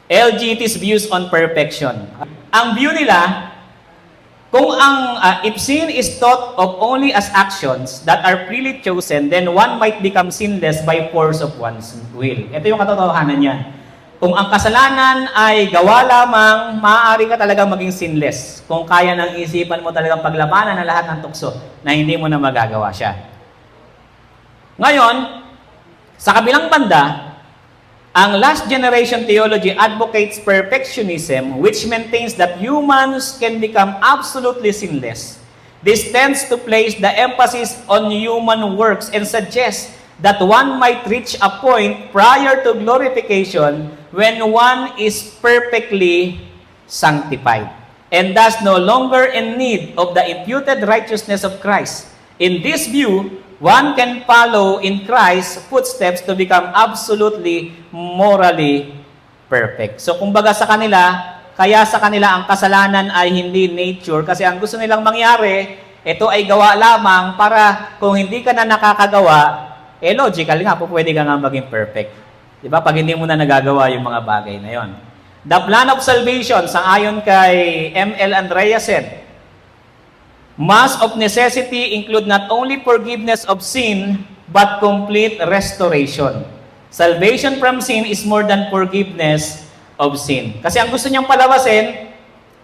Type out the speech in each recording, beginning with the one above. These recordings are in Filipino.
LGT's views on perfection. Ang view nila, kung if sin is thought of only as actions that are freely chosen, then one might become sinless by force of one's will. Ito yung katotohanan niyan. Kung ang kasalanan ay gawa lamang, maaari ka talagang maging sinless. Kung kaya ng isipan mo talagang paglabanan ng lahat ng tukso na hindi mo na magagawa siya. Ngayon, sa kabilang banda, ang last generation theology advocates perfectionism, which maintains that humans can become absolutely sinless. This tends to place the emphasis on human works and suggests that one might reach a point prior to glorification when one is perfectly sanctified and thus no longer in need of the imputed righteousness of Christ. In this view, one can follow in Christ's footsteps to become absolutely morally perfect. So kumbaga sa kanila, kaya sa kanila ang kasalanan ay hindi nature kasi ang gusto nilang mangyari, ito ay gawa lamang para kung hindi ka na nakakagawa, logical nga po pwede ka nga maging perfect. Diba? Pag hindi mo na nagagawa yung mga bagay na yon. The plan of salvation, sangayon kay M.L. Andreasen, must of necessity include not only forgiveness of sin, but complete restoration. Salvation from sin is more than forgiveness of sin. Kasi ang gusto niyang palabasin,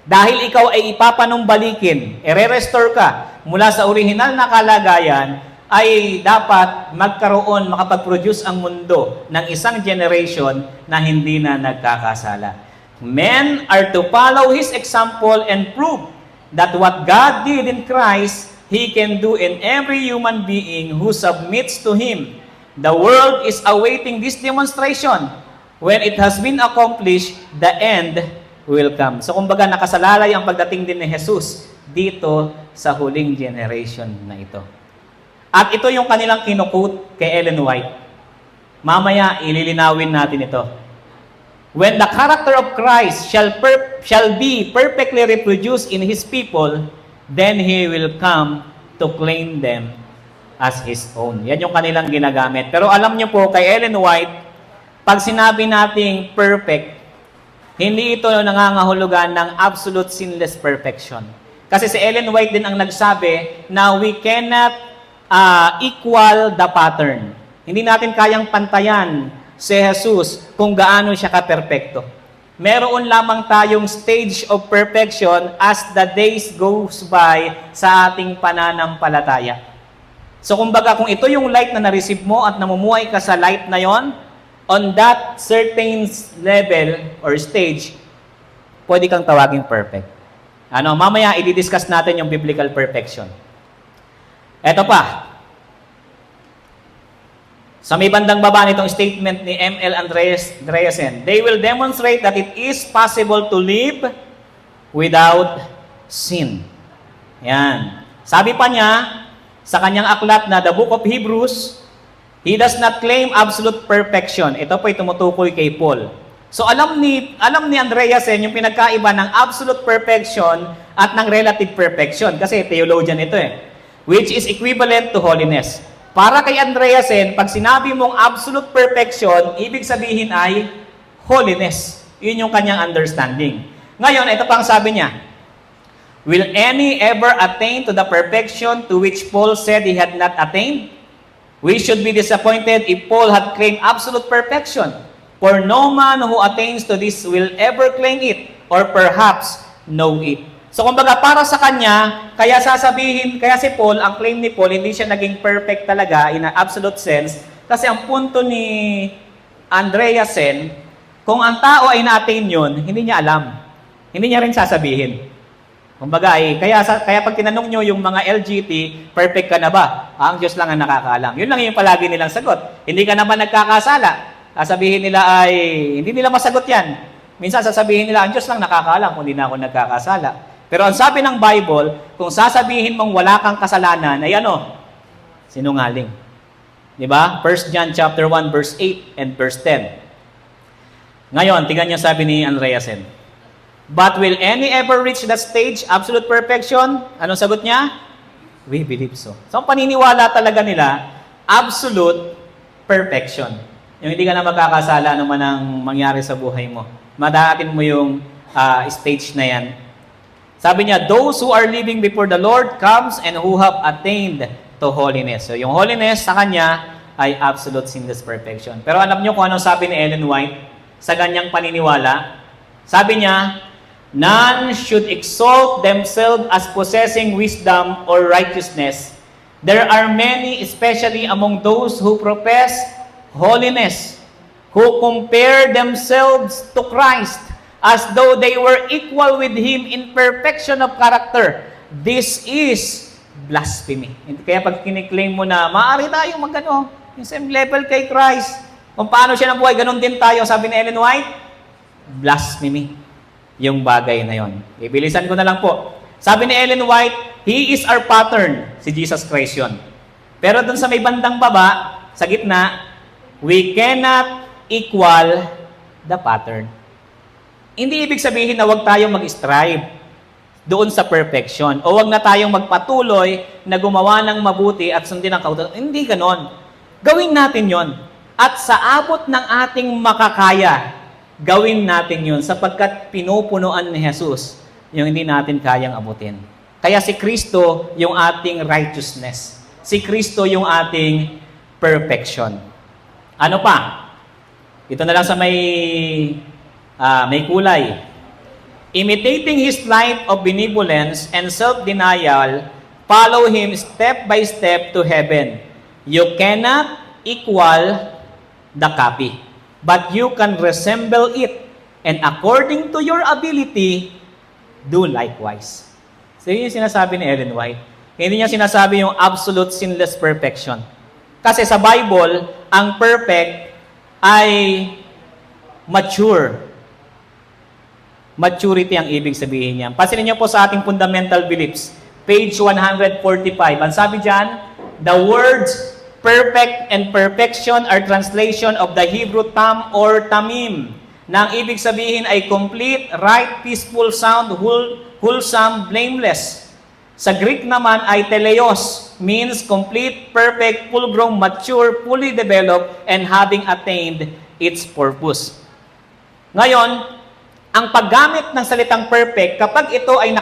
dahil ikaw ay ipapanumbalikin, i-restore ka mula sa original na kalagayan, ay dapat magkaroon, makapag-produce ang mundo ng isang generation na hindi na nagkakasala. Men are to follow His example and prove that what God did in Christ, He can do in every human being who submits to Him. The world is awaiting this demonstration. When it has been accomplished, the end will come. So kumbaga nakasalalay ang pagdating din ni Jesus dito sa huling generation na ito. At ito yung kanilang kinukut kay Ellen White. Mamaya ililinawin natin ito. When the character of Christ shall be perfectly reproduced in His people, then He will come to claim them as His own. Yan yung kanilang ginagamit. Pero alam niyo po, kay Ellen White, pag sinabi nating perfect, hindi ito nangangahulugan ng absolute sinless perfection. Kasi si Ellen White din ang nagsabi na we cannot equal the pattern. Hindi natin kayang pantayan si Jesus kung gaano siya ka-perpekto. Meron lamang tayong stage of perfection as the days goes by sa ating pananampalataya. So kumbaga kung ito yung light na na-receive mo at namumuhay ka sa light na yon, on that certain level or stage, pwede kang tawaging perfect. Mamaya i-discuss natin yung biblical perfection. Eto pa. Sa may bandang baba nitong statement ni M.L. Andreasen, they will demonstrate that it is possible to live without sin. Yan. Sabi pa niya, sa kanyang aklat na The Book of Hebrews, he does not claim absolute perfection. Ito po ay tumutukoy kay Paul. So alam ni Andreasen yung pinagkaiba ng absolute perfection at ng relative perfection. Kasi theologian ito which is equivalent to holiness. Para kay Andreasen, pag sinabi mong absolute perfection, ibig sabihin ay holiness. Yun yung kanyang understanding. Ngayon, ito pang sabi niya, will any ever attain to the perfection to which Paul said he had not attained? We should be disappointed if Paul had claimed absolute perfection. For no man who attains to this will ever claim it, or perhaps know it. So kumbaga para sa kanya, kaya si Paul, ang claim ni Paul, hindi siya naging perfect talaga in an absolute sense. Kasi ang punto ni Andreasen, kung ang tao ay na-attain yun, hindi niya alam. Hindi niya rin sasabihin. Kumbaga kaya pag tinanong nyo yung mga LGT, perfect ka na ba? Ang Diyos lang ang nakakaalam. Yun lang yung palagi nilang sagot. Hindi ka na ba nagkakasala? Sasabihin nila ay, hindi nila masagot yan. Minsan sasabihin nila, ang Diyos lang nakakaalam kung hindi na ako nagkakasala. Pero ang sabi ng Bible, kung sasabihin mong wala kang kasalanan, ay sinungaling. Di ba? 1 John chapter 1 verse 8 and verse 10. Ngayon, tingnan niyo sabi ni Andreasen. But will any ever reach that stage, absolute perfection? Anong sagot niya? We believe so. So, ang paniniwala talaga nila, absolute perfection. Yung hindi ka na magkakasala naman ang mangyari sa buhay mo. Madaatin mo yung stage na yan. Sabi niya, those who are living before the Lord comes and who have attained to holiness. So yung holiness sa kanya ay absolute sinless perfection. Pero alam niyo kung anong sabi ni Ellen White sa ganyang paniniwala? Sabi niya, none should exalt themselves as possessing wisdom or righteousness. There are many, especially among those who profess holiness, who compare themselves to Christ as though they were equal with Him in perfection of character. This is blasphemy. Kaya pag kiniklaim mo na, maaari tayong magano, yung same level kay Christ. Kung paano siya nabuhay, ganun din tayo. Sabi ni Ellen White, blasphemy yung bagay na yon. Ibilisan ko na lang po. Sabi ni Ellen White, He is our pattern. Si Jesus Christ yun. Pero dun sa may bandang baba, sa gitna, we cannot equal the pattern. Hindi ibig sabihin na huwag tayong mag-strive doon sa perfection. O huwag na tayong magpatuloy na gumawa ng mabuti at sundin ang kautusan. Hindi ganon. Gawin natin yon. At sa abot ng ating makakaya, gawin natin yun sapagkat pinupunuan ni Jesus yung hindi natin kayang abutin. Kaya si Kristo yung ating righteousness. Si Kristo yung ating perfection. Ano pa? Ito na lang sa may kulay. Imitating His life of benevolence and self-denial, follow Him step by step to heaven. You cannot equal the copy, but you can resemble it, and according to your ability, do likewise. So yun yung sinasabi ni Ellen White. Hindi niya sinasabi yung absolute sinless perfection. Kasi sa Bible, ang perfect ay mature. Maturity ang ibig sabihin niya. Pansinin niyo po sa ating fundamental beliefs, page 145. Ang sabi diyan, the words perfect and perfection are translation of the Hebrew tam or tamim, na ang ibig sabihin ay complete, right, peaceful, sound, wholesome, blameless. Sa Greek naman ay teleos, means complete, perfect, full-grown, mature, fully developed, and having attained its purpose. Ngayon, ang paggamit ng salitang perfect, kapag ito ay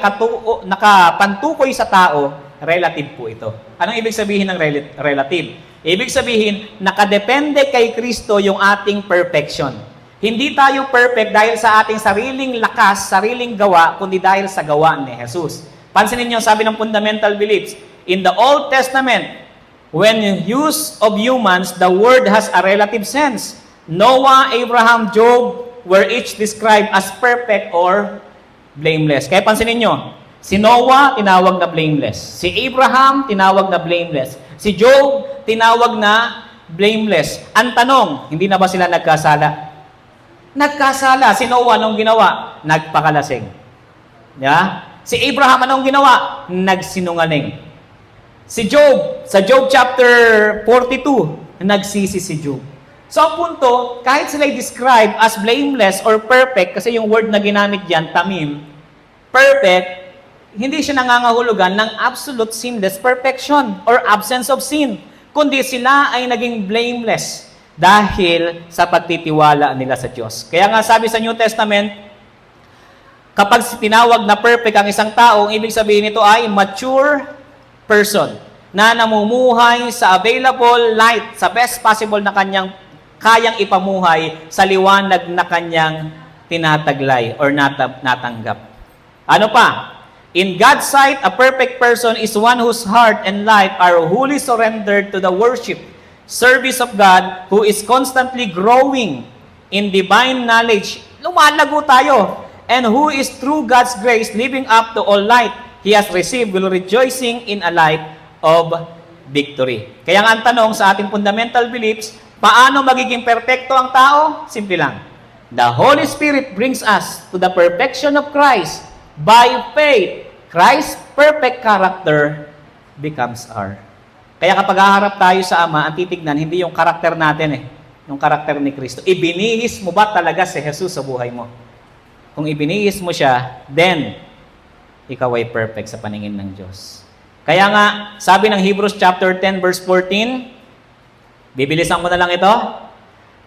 nakapantukoy sa tao, relative po ito. Anong ibig sabihin ng relative? Ibig sabihin, nakadepende kay Kristo yung ating perfection. Hindi tayo perfect dahil sa ating sariling lakas, sariling gawa, kundi dahil sa gawa ni Jesus. Pansinin niyo, sabi ng fundamental beliefs, in the Old Testament, when use of humans, the word has a relative sense. Noah, Abraham, Job were each described as perfect or blameless. Kaya pansinin niyo, si Noah, tinawag na blameless. Si Abraham, tinawag na blameless. Si Job, tinawag na blameless. Ang tanong, hindi na ba sila nagkasala? Nagkasala. Si Noah, anong ginawa? Nagpakalasing. Yeah? Si Abraham, anong ginawa? Nagsinungaling. Si Job, sa Job chapter 42, nagsisi si Job. So ang punto, kahit sila describe as blameless or perfect, kasi yung word na ginamit diyan, tamim, perfect, hindi siya nangangahulugan ng absolute sinless perfection or absence of sin, kundi sila ay naging blameless dahil sa pagtitiwala nila sa Diyos. Kaya nga sabi sa New Testament, kapag tinawag na perfect ang isang tao, ang ibig sabihin nito ay mature person na namumuhay sa available light, sa best possible na kanyang kayang ipamuhay sa liwanag na kanyang tinataglay or natanggap. Ano pa? In God's sight, a perfect person is one whose heart and life are wholly surrendered to the worship, service of God, who is constantly growing in divine knowledge. Lumalago tayo. And who is through God's grace living up to all light He has received while rejoicing in a life of victory. Kaya nga ang tanong sa ating fundamental beliefs, paano magiging perpekto ang tao? Simple lang. The Holy Spirit brings us to the perfection of Christ. By faith, Christ's perfect character becomes our. Kaya kapag haharap tayo sa Ama, ang titignan, hindi yung karakter natin yung karakter ni Kristo. Ibinihis mo ba talaga si Jesus sa buhay mo? Kung ibinihis mo siya, then, ikaw ay perfect sa paningin ng Diyos. Kaya nga, sabi ng Hebrews chapter 10 verse 14, bibilisan ko na lang ito.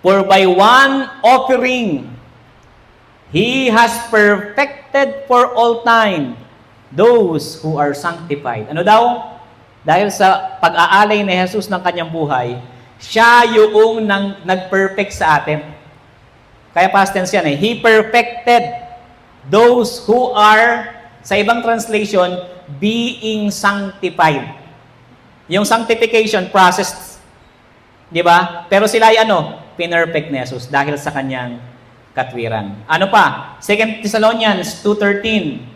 For by one offering, He has perfected for all time those who are sanctified. Ano daw? Dahil sa pag-aalay ni Jesus ng kanyang buhay, siya yung nag-perfect sa atin. Kaya past tense yan eh. He perfected those who are, sa ibang translation, being sanctified. Yung sanctification process, di ba? Pero sila ay pinerfect ni Jesus dahil sa kanyang katwiran. Ano pa? 2 Thessalonians 2:13.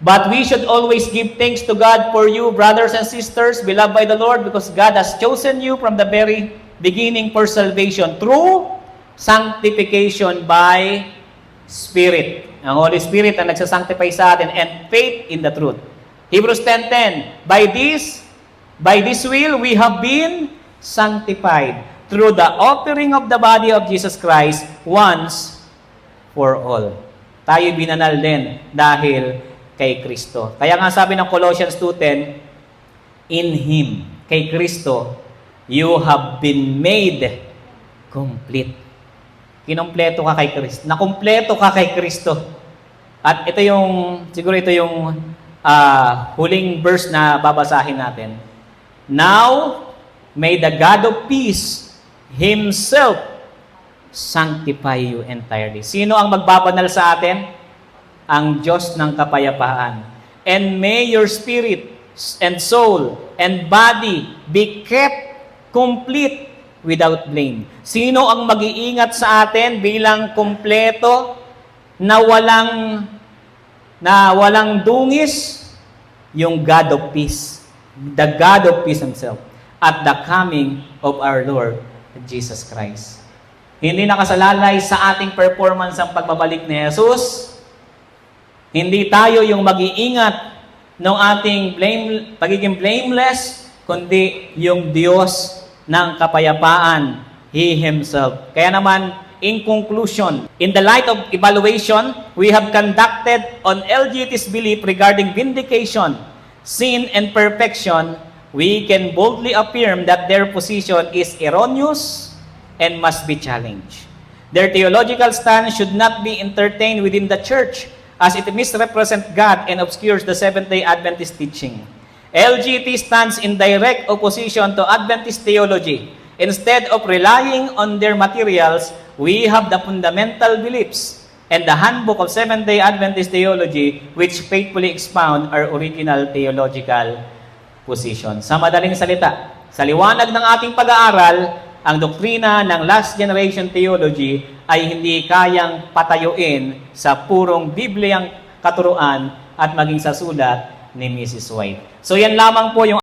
But we should always give thanks to God for you, brothers and sisters, beloved by the Lord, because God has chosen you from the very beginning for salvation through sanctification by Spirit. Ang Holy Spirit ang nagsasanctify sa atin, and faith in the truth. Hebrews 10:10. By this will we have been sanctified through the offering of the body of Jesus Christ once for all. Tayo binanal din dahil kay Kristo. Kaya nga sabi ng Colossians 2:10, in Him, kay Kristo, you have been made complete. Kinompleto ka kay Kristo. Nakumpleto ka kay Kristo. At siguro ito yung huling verse na babasahin natin. Now, may the God of peace Himself sanctify you entirely. Sino ang magbabanal sa atin? Ang Diyos ng kapayapaan. And may your spirit and soul and body be kept complete without blame. Sino ang mag-iingat sa atin bilang kumpleto na walang dungis? Yung God of peace. The God of peace Himself. At the coming of our Lord Jesus Christ. Hindi nakasalalay sa ating performance ang pagbabalik ni Jesus. Hindi tayo yung mag-iingat ng ating pagiging blameless, kundi yung Diyos ng kapayapaan, He Himself. Kaya naman, in conclusion, in the light of evaluation, we have conducted on LGT's belief regarding vindication, sin, and perfection. We can boldly affirm that their position is erroneous and must be challenged. Their theological stand should not be entertained within the church as it misrepresents God and obscures the Seventh-day Adventist teaching. LGT stands in direct opposition to Adventist theology. Instead of relying on their materials, we have the fundamental beliefs and the handbook of Seventh-day Adventist theology which faithfully expound our original theological position. Sa madaling salita, sa liwanag ng ating pag-aaral, ang doktrina ng last generation theology ay hindi kayang patayuin sa purong Bibliyang katuruan at maging sa sulat ni Mrs. White. So yan lamang po yung